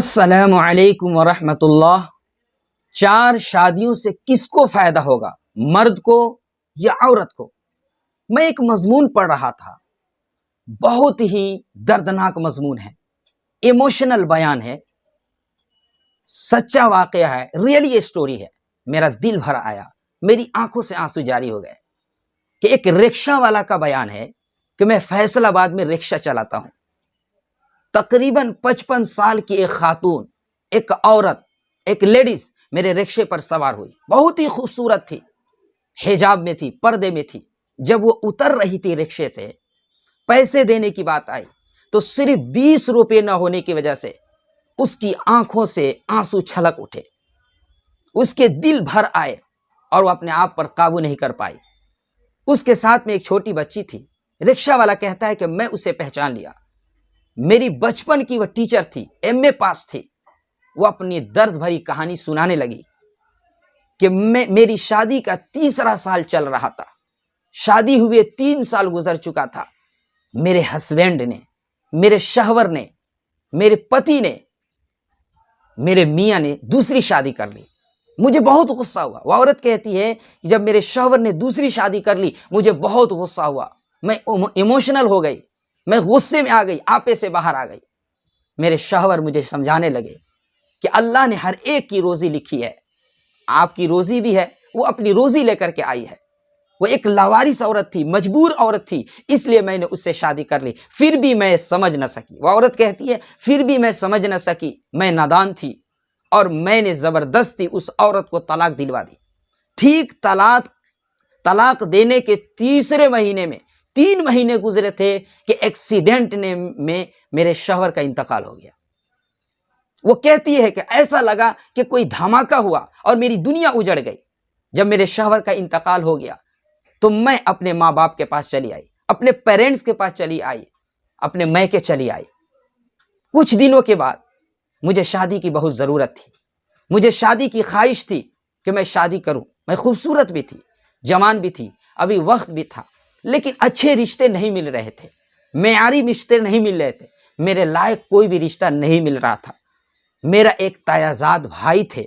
السلام علیکم ورحمۃ اللہ۔ 4 شادیوں سے کس کو فائدہ ہوگا، مرد کو یا عورت کو؟ میں ایک مضمون پڑھ رہا تھا، بہت ہی دردناک مضمون ہے، ایموشنل بیان ہے، سچا واقعہ ہے، ریئلی اسٹوری ہے۔ میرا دل بھر آیا، میری آنکھوں سے آنسو جاری ہو گئے کہ ایک رکشہ والا کا بیان ہے کہ میں فیصل آباد میں رکشہ چلاتا ہوں۔ تقریباً 55 سال کی ایک خاتون، ایک عورت، ایک لیڈیز میرے رکشے پر سوار ہوئی، بہت ہی خوبصورت تھی، حجاب میں تھی، پردے میں تھی۔ جب وہ اتر رہی تھی رکشے سے، پیسے دینے کی بات آئی تو صرف 20 روپے نہ ہونے کی وجہ سے اس کی آنکھوں سے آنسو چھلک اٹھے، اس کے دل بھر آئے اور وہ اپنے آپ پر قابو نہیں کر پائی۔ اس کے ساتھ میں ایک چھوٹی بچی تھی۔ رکشہ والا کہتا ہے کہ میں اسے پہچان لیا، میری بچپن کی وہ ٹیچر تھی، MA پاس تھی۔ وہ اپنی درد بھری کہانی سنانے لگی کہ میری شادی کا 3 سال چل رہا تھا، شادی ہوئے 3 سال گزر چکا تھا، میرے ہسبینڈ نے، میرے شوہر نے، میرے پتی نے، میرے میاں نے دوسری شادی کر لی۔ مجھے بہت غصہ ہوا۔ وہ عورت کہتی ہے کہ جب میرے شوہر نے دوسری شادی کر لی مجھے بہت غصہ ہوا، میں ایموشنل ہو گئی، میں غصے میں آ گئی، آپے سے باہر آ گئی۔ میرے شوہر مجھے سمجھانے لگے کہ اللہ نے ہر ایک کی روزی لکھی ہے، آپ کی روزی بھی ہے، وہ اپنی روزی لے کر کے آئی ہے۔ وہ ایک لاوارث عورت تھی، مجبور عورت تھی، اس لیے میں نے اس سے شادی کر لی، پھر بھی میں سمجھ نہ سکی۔ وہ عورت کہتی ہے پھر بھی میں سمجھ نہ سکی، میں نادان تھی اور میں نے زبردستی اس عورت کو طلاق دلوا دی۔ ٹھیک طلاق دینے کے 3 مہینے میں 3 مہینے گزرے تھے کہ ایکسیڈنٹ میں میرے شوہر کا انتقال ہو گیا۔ وہ کہتی ہے کہ ایسا لگا کہ کوئی دھماکہ ہوا اور میری دنیا اجڑ گئی۔ جب میرے شوہر کا انتقال ہو گیا تو میں اپنے ماں باپ کے پاس چلی آئی، اپنے پیرنٹس کے پاس چلی آئی، اپنے میکے چلی آئی۔ کچھ دنوں کے بعد مجھے شادی کی بہت ضرورت تھی، مجھے شادی کی خواہش تھی کہ میں شادی کروں۔ میں خوبصورت بھی تھی، جوان بھی تھی، ابھی وقت بھی تھا، لیکن اچھے رشتے نہیں مل رہے تھے، معیاری رشتے نہیں مل رہے تھے، میرے لائق کوئی بھی رشتہ نہیں مل رہا تھا۔ میرا ایک تایازاد بھائی تھے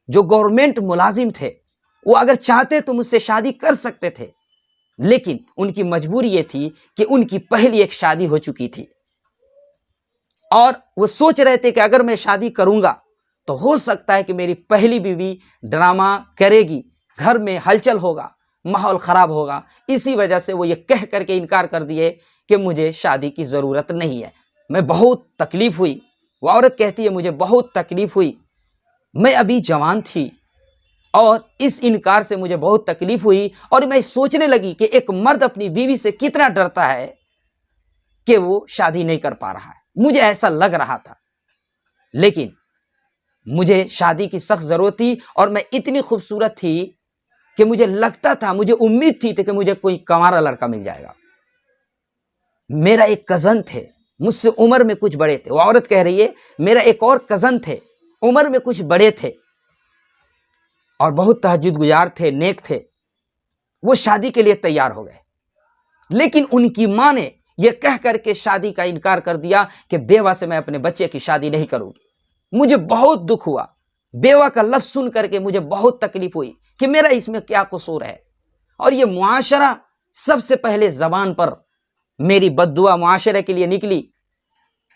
جو گورنمنٹ ملازم تھے، وہ اگر چاہتے تو مجھ سے شادی کر سکتے تھے، لیکن ان کی مجبوری یہ تھی کہ ان کی پہلی ایک شادی ہو چکی تھی اور وہ سوچ رہے تھے کہ اگر میں شادی کروں گا تو ہو سکتا ہے کہ میری پہلی بیوی ڈرامہ کرے گی، گھر میں ہلچل ہوگا، ماحول خراب ہوگا۔ اسی وجہ سے وہ یہ کہہ کر کے انکار کر دیے کہ مجھے شادی کی ضرورت نہیں ہے۔ میں بہت تکلیف ہوئی۔ وہ عورت کہتی ہے مجھے بہت تکلیف ہوئی، میں ابھی جوان تھی اور اس انکار سے مجھے بہت تکلیف ہوئی اور میں سوچنے لگی کہ ایک مرد اپنی بیوی سے کتنا ڈرتا ہے کہ وہ شادی نہیں کر پا رہا ہے۔ مجھے ایسا لگ رہا تھا، لیکن مجھے شادی کی سخت ضرورت تھی اور میں اتنی خوبصورت تھی کہ مجھے لگتا تھا، مجھے امید تھی کہ مجھے کوئی کنوارا لڑکا مل جائے گا۔ میرا ایک کزن تھے، مجھ سے عمر میں کچھ بڑے تھے۔ وہ عورت کہہ رہی ہے میرا ایک اور کزن تھے، عمر میں کچھ بڑے تھے اور بہت تہجد گزار تھے، نیک تھے۔ وہ شادی کے لیے تیار ہو گئے، لیکن ان کی ماں نے یہ کہہ کر کے شادی کا انکار کر دیا کہ بیوہ سے میں اپنے بچے کی شادی نہیں کروں گی۔ مجھے بہت دکھ ہوا، بیوہ کا لفظ سن کر کے مجھے بہت تکلیف ہوئی کہ میرا اس میں کیا قصور ہے۔ اور یہ معاشرہ سب سے پہلے زبان پر میری بد دعا معاشرے کے لیے نکلی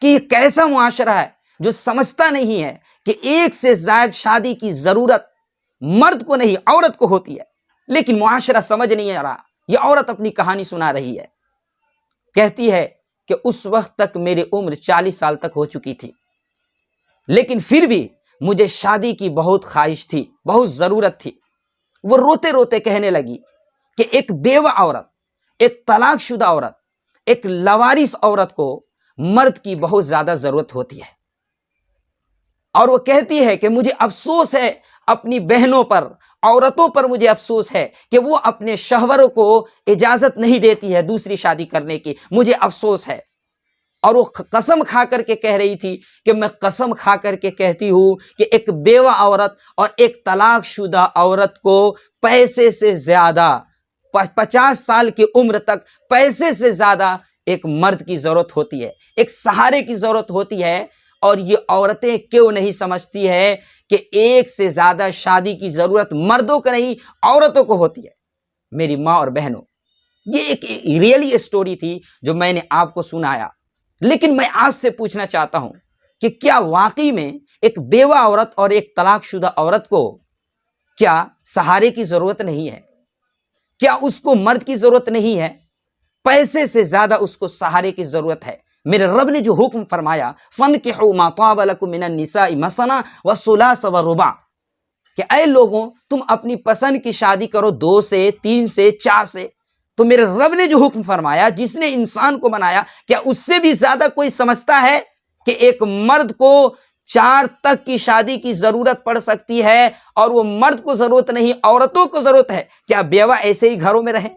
کہ یہ کیسا معاشرہ ہے جو سمجھتا نہیں ہے کہ ایک سے زائد شادی کی ضرورت مرد کو نہیں عورت کو ہوتی ہے، لیکن معاشرہ سمجھ نہیں آ رہا۔ یہ عورت اپنی کہانی سنا رہی ہے، کہتی ہے کہ اس وقت تک میری عمر 40 سال تک ہو چکی تھی، لیکن پھر بھی مجھے شادی کی بہت خواہش تھی، بہت ضرورت تھی۔ وہ روتے روتے کہنے لگی کہ ایک بیوہ عورت، ایک طلاق شدہ عورت، ایک لاوارث عورت کو مرد کی بہت زیادہ ضرورت ہوتی ہے، اور وہ کہتی ہے کہ مجھے افسوس ہے اپنی بہنوں پر، عورتوں پر مجھے افسوس ہے کہ وہ اپنے شوہروں کو اجازت نہیں دیتی ہے دوسری شادی کرنے کی، مجھے افسوس ہے۔ اور وہ قسم کھا کر کے کہہ رہی تھی کہ میں قسم کھا کر کے کہتی ہوں کہ ایک بیوہ عورت اور ایک طلاق شدہ عورت کو پیسے سے زیادہ 50 سال کی عمر تک پیسے سے زیادہ ایک مرد کی ضرورت ہوتی ہے، ایک سہارے کی ضرورت ہوتی ہے، اور یہ عورتیں کیوں نہیں سمجھتی ہے کہ ایک سے زیادہ شادی کی ضرورت مردوں کو نہیں عورتوں کو ہوتی ہے؟ میری ماں اور بہنوں، یہ ایک ریئلی اسٹوری تھی جو میں نے آپ کو سنایا، لیکن میں آپ سے پوچھنا چاہتا ہوں کہ کیا واقعی میں ایک بیوہ عورت اور ایک طلاق شدہ عورت کو کیا سہارے کی ضرورت نہیں ہے؟ کیا اس کو مرد کی ضرورت نہیں ہے؟ پیسے سے زیادہ اس کو سہارے کی ضرورت ہے۔ میرے رب نے جو حکم فرمایا فَانْكِحُوا مَا طَابَ لَكُم مِّنَ النِّسَاءِ مَثْنَىٰ وَثُلَاثَ وَرُبَاعَ، کہ اے لوگوں تم اپنی پسند کی شادی کرو 2 سے 3 سے 4 سے۔ تو میرے رب نے جو حکم فرمایا، جس نے انسان کو بنایا، کیا اس سے بھی زیادہ کوئی سمجھتا ہے کہ ایک مرد کو 4 تک کی شادی کی ضرورت پڑ سکتی ہے اور وہ مرد کو ضرورت نہیں عورتوں کو ضرورت ہے؟ کیا بیوہ ایسے ہی گھروں میں رہیں؟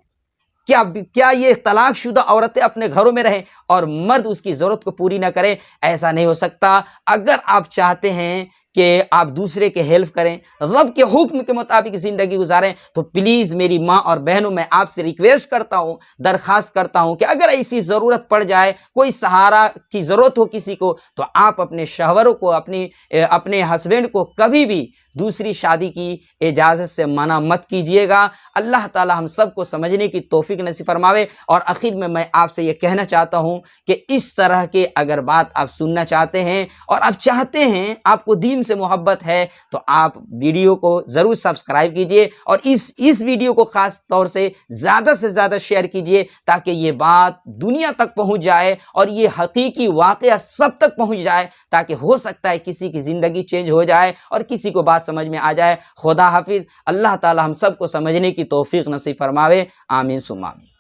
کیا یہ طلاق شدہ عورتیں اپنے گھروں میں رہیں اور مرد اس کی ضرورت کو پوری نہ کریں؟ ایسا نہیں ہو سکتا۔ اگر آپ چاہتے ہیں کہ آپ دوسرے کے ہیلپ کریں، رب کے حکم کے مطابق زندگی گزاریں، تو پلیز میری ماں اور بہنوں، میں آپ سے ریکویسٹ کرتا ہوں، درخواست کرتا ہوں کہ اگر ایسی ضرورت پڑ جائے، کوئی سہارا کی ضرورت ہو کسی کو، تو آپ اپنے شوہروں کو، اپنے ہسبینڈ کو کبھی بھی دوسری شادی کی اجازت سے منع مت کیجیے گا۔ اللہ تعالی ہم سب کو سمجھنے کی توفیق نصیب فرماوے۔ اور آخر میں آپ سے یہ کہنا چاہتا ہوں کہ اس طرح کے اگر بات آپ سننا چاہتے ہیں اور آپ چاہتے ہیں، آپ کو دین سے محبت ہے، تو آپ ویڈیو کو ضرور سبسکرائب کیجئے اور اس ویڈیو کو خاص طور سے زیادہ شیئر کیجئے، تاکہ یہ بات دنیا تک پہنچ جائے اور یہ حقیقی واقعہ سب تک پہنچ جائے، تاکہ ہو سکتا ہے کسی کی زندگی چینج ہو جائے اور کسی کو بات سمجھ میں آ جائے۔ خدا حافظ۔ اللہ تعالی ہم سب کو سمجھنے کی توفیق نصیب فرماوے۔ آمین ثم آمین۔